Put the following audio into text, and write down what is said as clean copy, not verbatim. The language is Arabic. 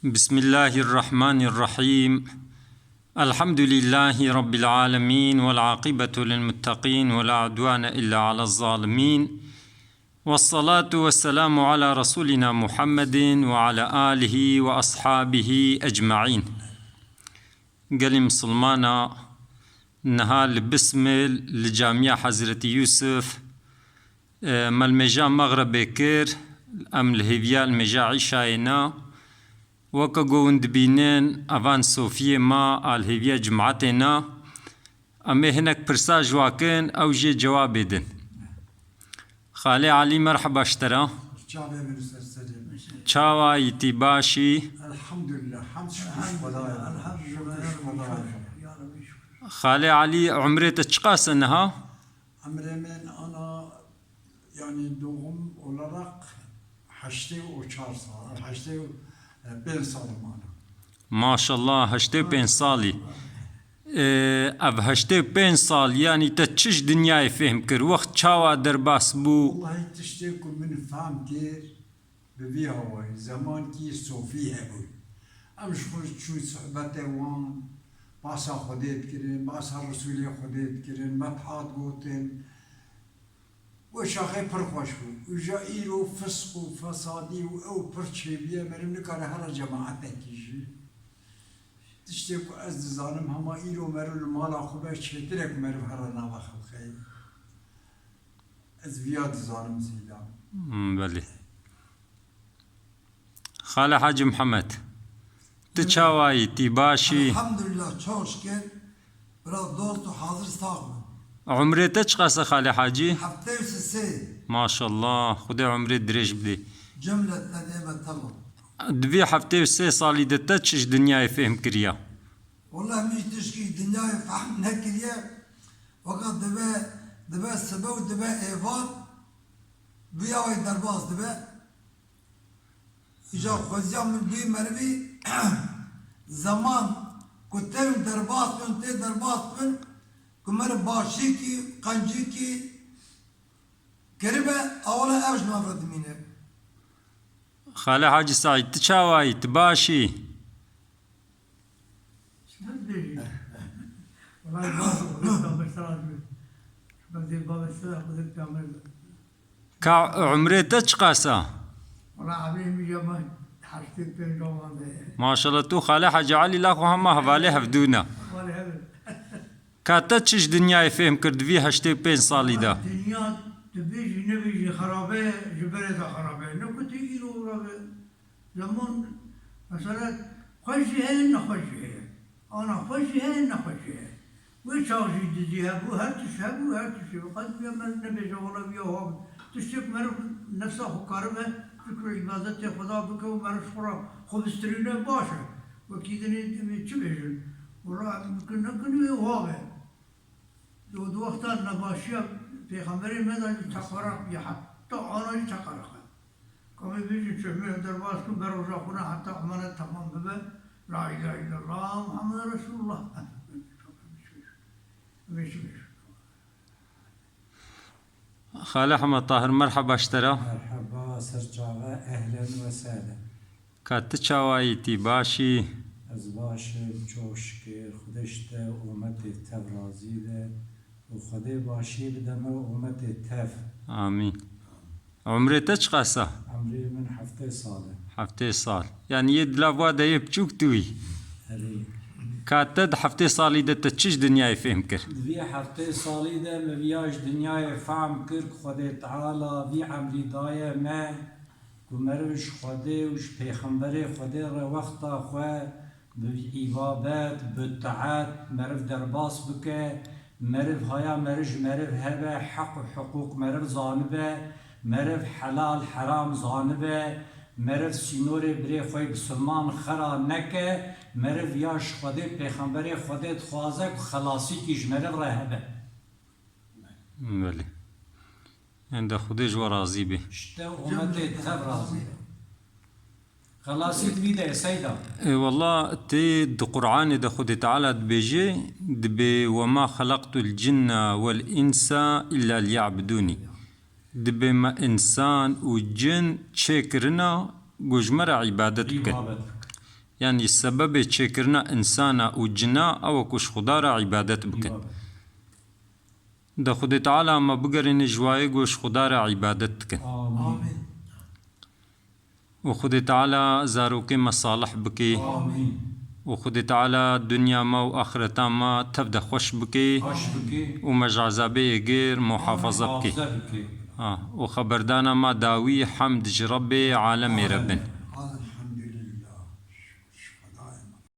بسم الله الرحمن الرحيم. الحمد لله رب العالمين، والعاقبة للمتقين، ولا عدوان إلا على الظالمين، والصلاة والسلام على رسولنا محمد وعلى آله وأصحابه أجمعين. قال مسلمانا نهال بسم الجامعة حضرة يوسف مالمجا مغرب بكر أم الهيفيا المجا عشاينا وكا قوند بينين أفان صوفية ما الهيفيا جمعتنا أمي هناك برساج واكن أو جي جواب دن. خالي علي مرحبا اشترى چاوا يتباشي الحمد لله حمد شكر خالي علي عمريت تشقاس انها عمري من أنا يعني دوم olarak حشتي وشار صار حشتي بين صار معنا ما شاء الله هشتي بين صالي اف هشتي بين صال يعني تتشش دنياي فهم كر وقت چاوا درباس بو والله تشتكوا من فهم كير ببيها هواي زمان كي صوفي هبوي امش خوش شو صحبته وان باسا خودت كرين باسا رسولي خودت كرين مدحات قوتن وشاخي پرخوش بو وجا ايرو فسق و فسادي او پرچه بيه مرم نكاره هر جماعت كيجي تشتكوا از ظالم هما ايرو مرو المالا خوبه چترك مرو هر نواخ خير از بياد ظالم زيدا بلي خالي حاج محمد تشاواي تباشي الحمد لله çok şükür biraz dostu hazır sağlam. عمري تشقاس خالي حاجي Hafta üstü ما شاء الله خدي عمري دريج بدي cümle nedime tamam. دبي حفتي وسي صالي دتشش دنياي فهم كريا Vallahi mı tişki dünyayı fahm ne kiriye fakat debe sebep debe evan biyavay derbaz debe İca khoziyam min bi mervi zaman kutem derbaz min te derbaz min kumer başı ki kancı ki keribe avla evj mafradimine. خالي حاجي سعيد تشاواي تباشي كا عمري تشقاسا ما شاء الله تو خالي حاجي علي لاخو هما هفالي هفدونا كا تتشش دنياي فهم كرد في هشتي بين صالي دا dünya tübeci ne biji harabe jibere de harabe ne kuti ilu rabe zaman mesela خوشی ہے نہ خوشی ہے آنا خوشی ہے نہ خوشی ہے وہ چاوشی دیدی ہے وہ ہر چیز ہے وہ ہر چیز ہے قد بیا من نبی جوالا بیا ہو تشتک مر نفسا حکارم ہے فکر عبادت خدا بکو مر شورا خوبسترینه باشه و کیدنی چی بیشن ورا ممکن نکنی هو ہے دو وقتا نباشی پیغمبری مدن تقرا یا حتی آنای تقرا کمی بیشی چهمی درباز کن بروزا خونه حتی امانت تمام ببه لا اله الا الله محمد رسول الله خالي احمد طاهر مرحبا اشترى مرحبا سرجاوة أهلا وسهلا كاتشاواي تباشي از باشم چوشکر خودش ده اومد تف رازی ده و خدا باشی بدم اومد تف آمين. عمري تشقاسا عمري من هفته ساله حفتي صال يعني يد لافوا دا يبچوك توي هري كاتد حفتي صالي دا تتشش دنياي فهم كر دوی هفته سالی ده مویاش دنیای فهم کرد خدا تعالی وی عمری دایه ما کمروش خدا وش پیغمبر خدا را وقتا خواه بعبادت بطاعت مرف درباس بکه مرف هایا مرف هبه حق و حقوق مرف زانبه مرف حلال حرام زانبه مرف سینور بری خوی بسلمان خرا نکه مرف یاش خود پیغمبر خودت خوازه که خلاصی کیش مرف رهبه بله عند خودش ورازي به شته اومده تب رازی خلاصی دویده سیدا والله تي د قرآن د خود تعالى بيجي دبي وما خلقت الجن والإنس إلا ليعبدوني دبي ما إنسان وجن تشكرنا جمرة عبادتك يعني السبب تشكرنا إنسانا و جنا أو كش خدارا عبادت بكن دا خود تعالى ما بقرن جواي قوش خدارا عبادت كن آمين و خود تعالى زاروك مصالح بكي آمين و خود تعالى دنيا ما و آخرتا ما تبدا خوش بكي خوش بكي و مجعزابي غير محافظة بكي حافظة بكي و خبردانا ما داوي حمد جربي عالم ربن